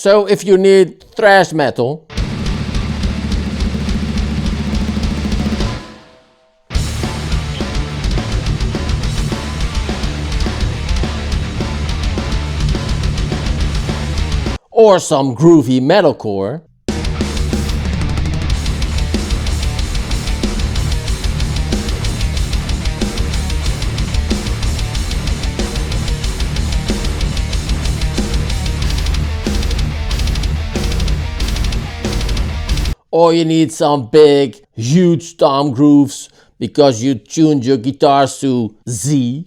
So if you need thrash metal, or some groovy metalcore, or you need some big, huge tom grooves because you tuned your guitars to Z.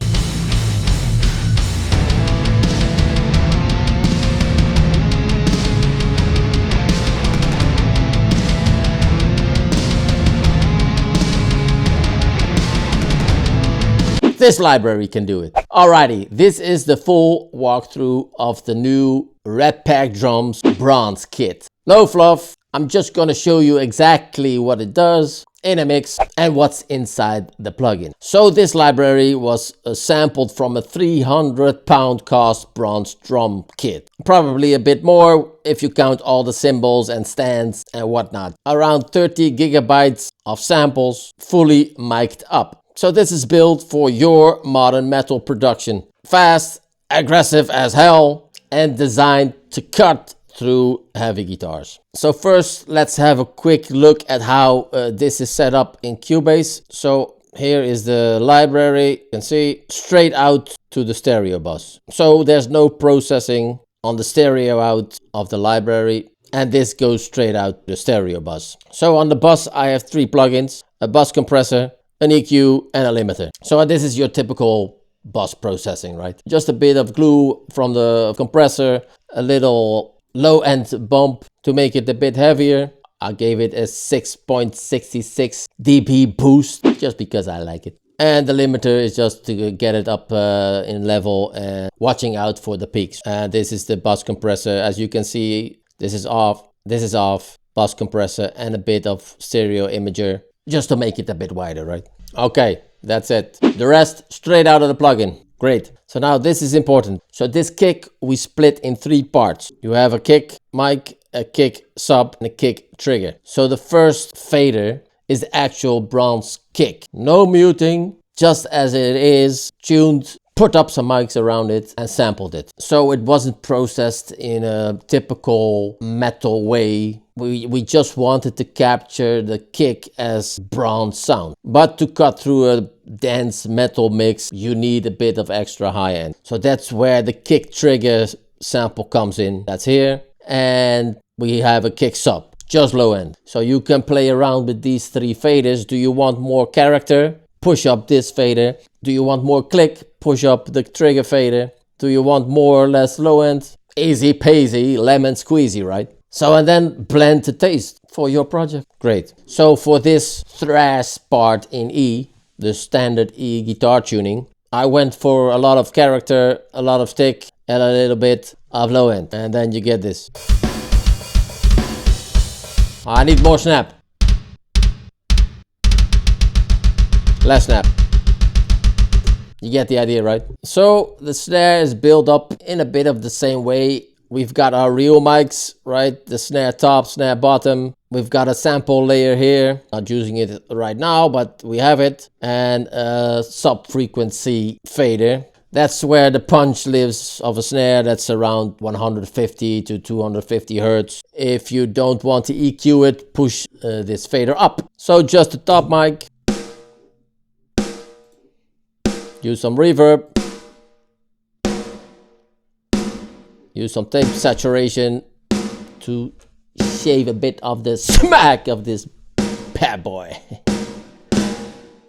This library can do it. Alrighty, this is the full walkthrough of the new Red Pack Drums bronze kit. No fluff, I'm just gonna show you exactly what it does in a mix and what's inside the plugin. So this library was sampled from a 300-pound cost bronze drum kit. Probably a bit more if you count all the cymbals and stands and whatnot. Around 30 gigabytes of samples, fully mic'd up. So this is built for your modern metal production. Fast, aggressive as hell, and designed to cut through heavy guitars. So first, let's have a quick look at how this is set up in Cubase. So here is the library. You can see straight out to the stereo bus. So there's no processing on the stereo out of the library, and this goes straight out to the stereo bus. So on the bus, I have 3 plugins: a bus compressor, an EQ, and a limiter. So this is your typical bus processing, right? Just a bit of glue from the compressor, a little low-end bump to make it a bit heavier. I gave it a 6.66 dB boost just because I like it. And the limiter is just to get it up in level and watching out for the peaks. And this is the bus compressor. As you can see, this is off, bus compressor, and a bit of stereo imager, just to make it a bit wider, right? Okay, that's it. The rest straight out of the plugin. Great. So now this is important. So this kick we split in 3 parts. You have a kick mic, a kick sub, and a kick trigger. So the first fader is the actual bronze kick. No muting, just as it is, tuned, put up some mics around it and sampled it. So it wasn't processed in a typical metal way. We just wanted to capture the kick as bronze sound. But to cut through a dense metal mix, you need a bit of extra high end. So that's where the kick trigger sample comes in. That's here. And we have a kick sub, just low end. So you can play around with these 3 faders. Do you want more character? Push up this fader. Do you want more click? Push up the trigger fader. Do you want more or less low end? Easy peasy, lemon squeezy, right? So, and then blend to taste for your project. Great. So for this thrash part in E, the standard E guitar tuning, I went for a lot of character, a lot of stick, and a little bit of low end. And then you get this. I need more snap. Less snap. You get the idea, right? So the snare is built up in a bit of the same way. We've got our real mics, right? The snare top, snare bottom. We've got a sample layer here. Not using it right now, but we have it. And a sub-frequency fader. That's where the punch lives of a snare. That's around 150 to 250 hertz. If you don't want to EQ it, push this fader up. So just the top mic. Use some reverb. Use some tape saturation to shave a bit of the smack of this bad boy.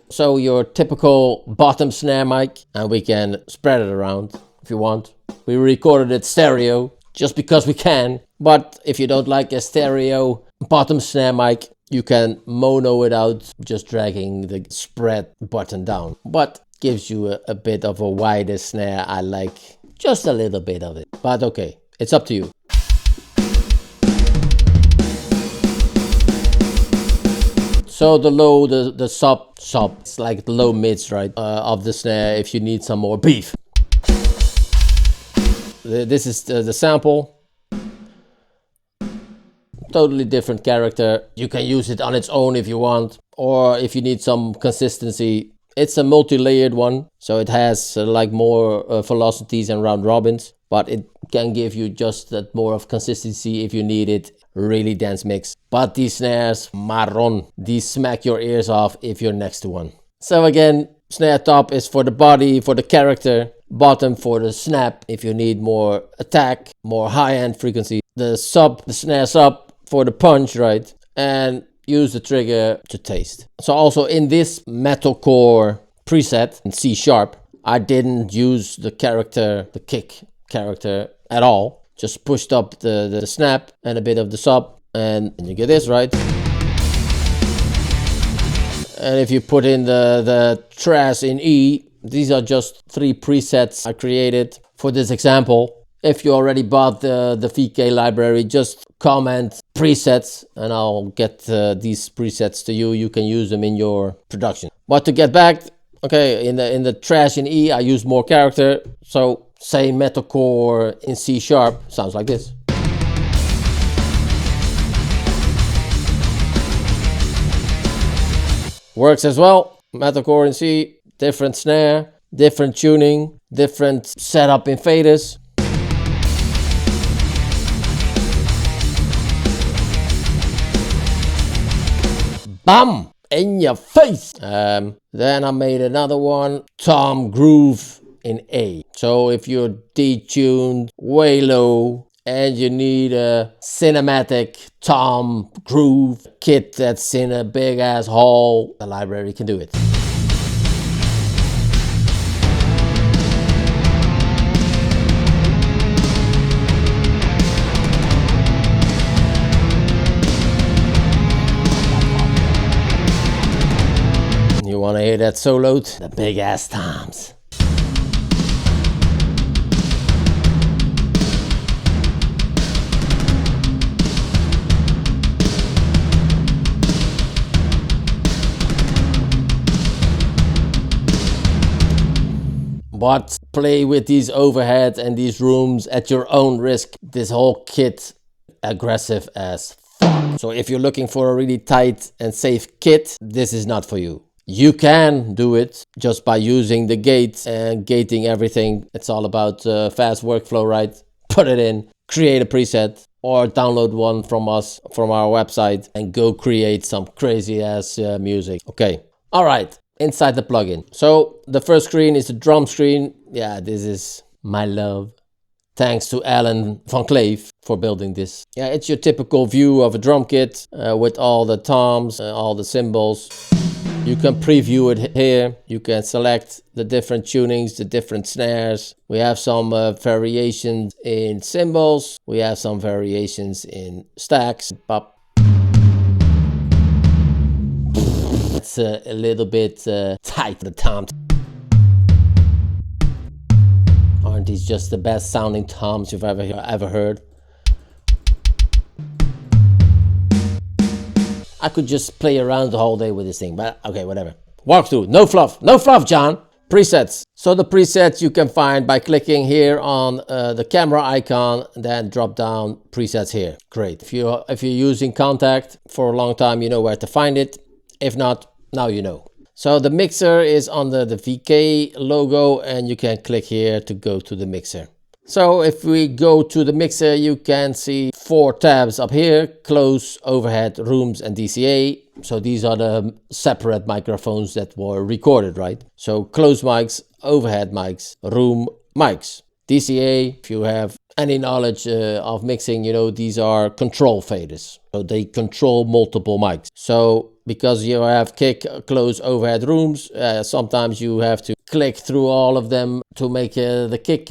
So your typical bottom snare mic, and we can spread it around if you want. We recorded it stereo just because we can, but if you don't like a stereo bottom snare mic, you can mono it out just dragging the spread button down. But gives you a bit of a wider snare. I like just a little bit of it, but okay, it's up to you. So the low, the sub, it's like the low mids, right, of the snare if you need some more beef. This is the sample. totally different character. You can use it on its own if you want, or if you need some consistency. It's a multi-layered one, so it has like more velocities and round robins, but it can give you just that more of consistency if you need it. Really dense mix. But these snares, marron, these smack your ears off if you're next to one. So again, snare top is for the body, for the character. Bottom for the snap if you need more attack, more high-end frequency. The snare sub for the punch, right? And use the trigger to taste. So also in this metalcore preset in C#, I didn't use the kick character at all. Just pushed up the snap and a bit of the sub, and you get this, right? And if you put in the trash in E, these are just 3 presets I created for this example. If you already bought the VK library, just comment presets and I'll get these presets to you. You can use them in your production. But to get back, okay, in the trash in E, I use more character. So say metalcore in C#, sounds like this. Works as well. Metalcore in C, different snare, different tuning, different setup in faders. Bam! In your face! Then I made another one, tom groove in A. So if you're detuned way low and you need a cinematic tom groove kit that's in a big ass hall, the library can do it. You wanna hear that soloed? The big ass toms. But play with these overheads and these rooms at your own risk. This whole kit aggressive as fuck. So if you're looking for a really tight and safe kit, this is not for you. You can do it just by using the gates and gating everything. It's all about fast workflow, right? Put it in, create a preset, or download one from us, from our website, and go create some crazy ass music. Okay, all right, inside the plugin. So the first screen is the drum screen. Yeah, this is my love. Thanks to Alan Van Cleef for building this. Yeah, it's your typical view of a drum kit with all the toms, all the cymbals. You can preview it here. You can select the different tunings, the different snares. We have some variations in cymbals. We have some variations in stacks. Pop. It's a little bit tight, the toms. Aren't these just the best sounding toms you've ever heard? I could just play around the whole day with this thing, but okay, whatever. Walkthrough, no fluff, John. Presets. So the presets you can find by clicking here on the camera icon, then drop down presets here. Great. If you're using Contact for a long time, you know where to find it. If not, now you know. So the mixer is under the VK logo, and you can click here to go to the mixer. So if we go to the mixer, you can see 4 tabs up here: close, overhead, rooms, and DCA. So these are the separate microphones that were recorded, right? So close mics, overhead mics, room mics. DCA, if you have any knowledge of mixing, you know these are control faders. So they control multiple mics. So because you have kick, close, overhead, rooms, sometimes you have to click through all of them to make the kick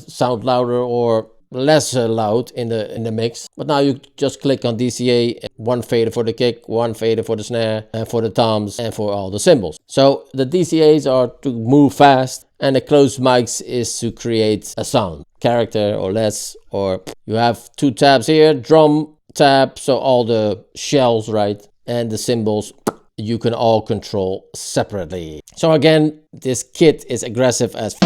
sound louder or less loud in the mix. But now you just click on DCA, 1 fader for the kick, 1 fader for the snare, and for the toms, and for all the cymbals. So the DCAs are to move fast, and the closed mics is to create a sound, character or less. Or you have 2 tabs here, drum tab, so all the shells, right? And the cymbals you can all control separately. So again, this kit is aggressive as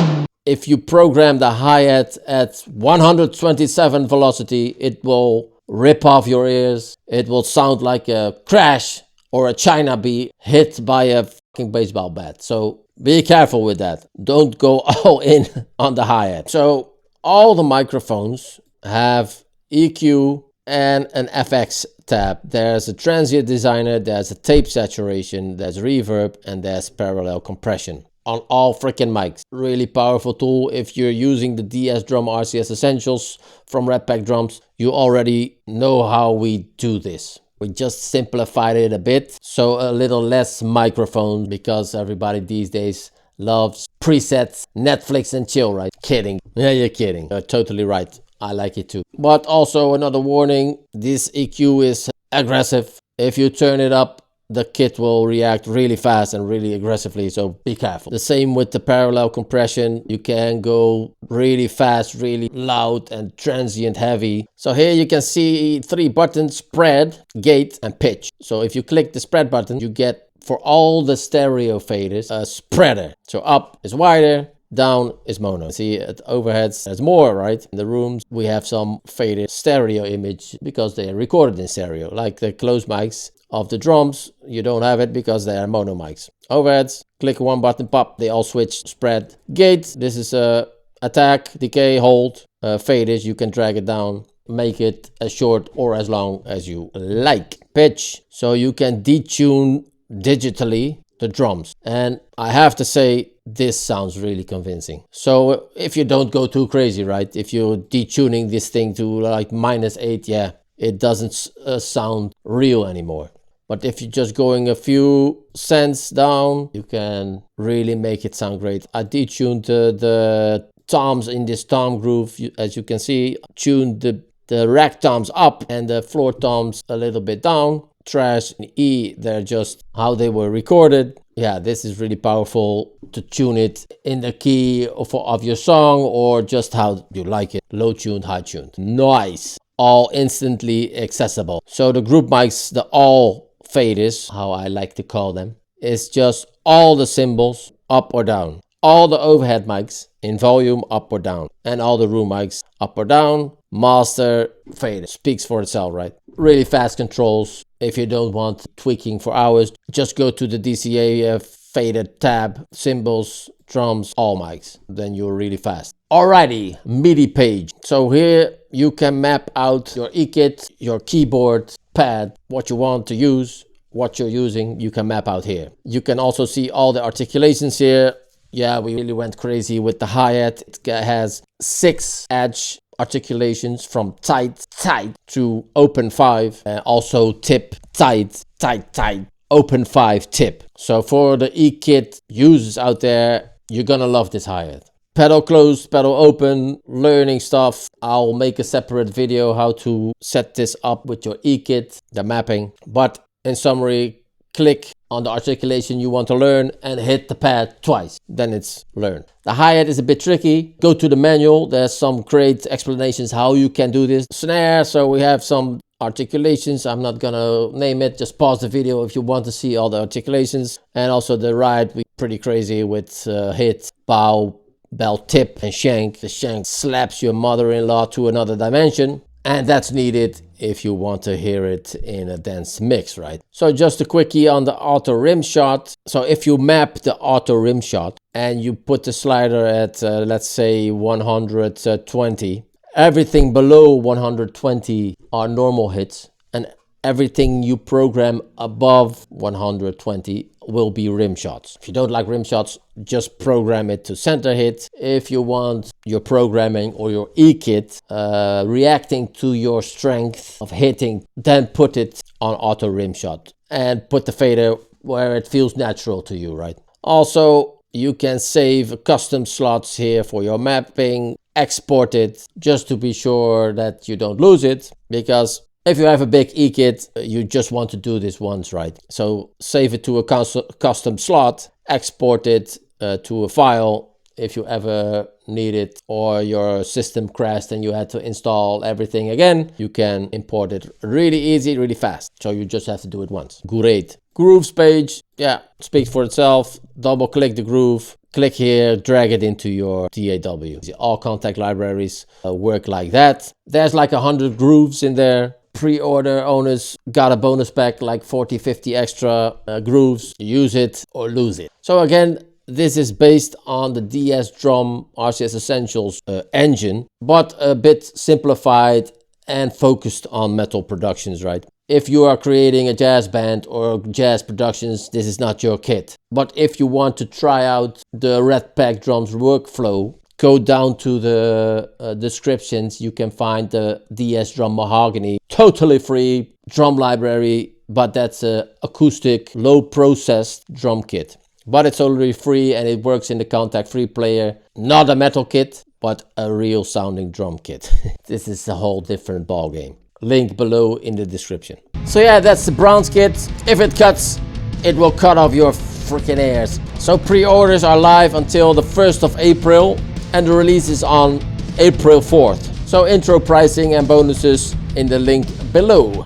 if you program the hi-hat at 127 velocity, it will rip off your ears. It will sound like a crash or a China bee hit by a fucking baseball bat. So be careful with that. Don't go all in on the hi-hat. So all the microphones have EQ and an FX tab. There's a transient designer, there's a tape saturation, there's reverb, and there's parallel compression on all freaking mics. Really powerful tool. If you're using the DS Drum RCS Essentials from Red Pack Drums, you already know how we do this. We just simplified it a bit, so a little less microphones, because everybody these days loves presets, Netflix and chill, right? Kidding. Yeah, you're kidding. You're totally right. I like it too. But also another warning, this EQ is aggressive. If you turn it up, the kit will react really fast and really aggressively, so be careful. The same with the parallel compression. You can go really fast, really loud and transient heavy. So here you can see 3 buttons: spread, gate and pitch. So if you click the spread button, you get, for all the stereo faders, a spreader. So up is wider, down is mono. See, at overheads there's more, right? In the rooms we have some faded stereo image because they are recorded in stereo, like the closed mics of the drums. You don't have it because they are mono mics. Overheads, click one button, pop, they all switch. Spread. Gate, this is attack, decay, hold. Faders, you can drag it down, make it as short or as long as you like. Pitch, so you can detune digitally the drums, and I have to say this sounds really convincing. So if you don't go too crazy, right, if you're detuning this thing to like -8, yeah, it doesn't sound real anymore. But if you're just going a few cents down, you can really make it sound great. I detuned the toms in this tom groove, as you can see. Tuned the rack toms up and the floor toms a little bit down. Trash and E, they're just how they were recorded. Yeah, this is really powerful to tune it in the key of your song, or just how you like it. Low tuned, high tuned. Nice. All instantly accessible. So the group mics, the all faders, how I like to call them, is just all the cymbals up or down. All the overhead mics in volume up or down, and all the room mics up or down. Master fader speaks for itself, right? Really fast controls. If you don't want tweaking for hours, just go to the DCA faded tab, cymbals, drums, all mics. Then you're really fast. Alrighty, MIDI page. So here you can map out your e-kit, your keyboard, pad, what you want to use, what you're using, you can map out here. You can also see all the articulations here. Yeah, we really went crazy with the hi-hat. It has 6 edge articulations from tight to open 5, and also tip, tight, open 5, tip. So for the e-kit users out there, you're gonna love this hi-hat. Pedal closed, pedal open, learning stuff. I'll make a separate video how to set this up with your e-kit, the mapping. But in summary, click on the articulation you want to learn and hit the pad twice, then it's learned. The hi-hat is a bit tricky. Go to the manual, there's some great explanations how you can do this. Snare, so we have some articulations. I'm not gonna name it, just pause the video if you want to see all the articulations. And also the ride, we're pretty crazy with hit, bow, bell tip and shank. The shank slaps your mother-in-law to another dimension, and that's needed if you want to hear it in a dense mix, right? So just a quickie on the auto rim shot. So if you map the auto rim shot and you put the slider at let's say 120, everything below 120 are normal hits, and everything you program above 120 will be rim shots. If you don't like rim shots, just program it to center hit. If you want your programming or your e-kit reacting to your strength of hitting, then put it on auto rim shot and put the fader where it feels natural to you, right? Also, you can save custom slots here for your mapping, export it just to be sure that you don't lose it, because if you have a big e-kit, you just want to do this once, right? So save it to a custom slot, export it to a file if you ever need it, or your system crashed and you had to install everything again. You can import it really easy, really fast. So you just have to do it once. Great. Grooves page, yeah, speaks for itself. Double click the groove. Click here, drag it into your DAW. All contact libraries work like that. There's like 100 grooves in there. Pre-order owners got a bonus pack like 40-50 extra grooves. Use it or lose it. So again, this is based on the DS Drum RCS Essentials engine, but a bit simplified and focused on metal productions, right? If you are creating a jazz band or jazz productions, this is not your kit. But if you want to try out the Red Pack Drums workflow, go down to the descriptions. You can find the DS Drum Mahogany, totally free drum library, but that's a acoustic, low processed drum kit. But it's already free and it works in the contact free player. Not a metal kit, but a real sounding drum kit. This is a whole different ball game. Link below in the description. So yeah, that's the bronze kit. If it cuts, it will cut off your freaking ears. So pre-orders are live until the 1st of April and the release is on April 4th. So intro pricing and bonuses in the link below.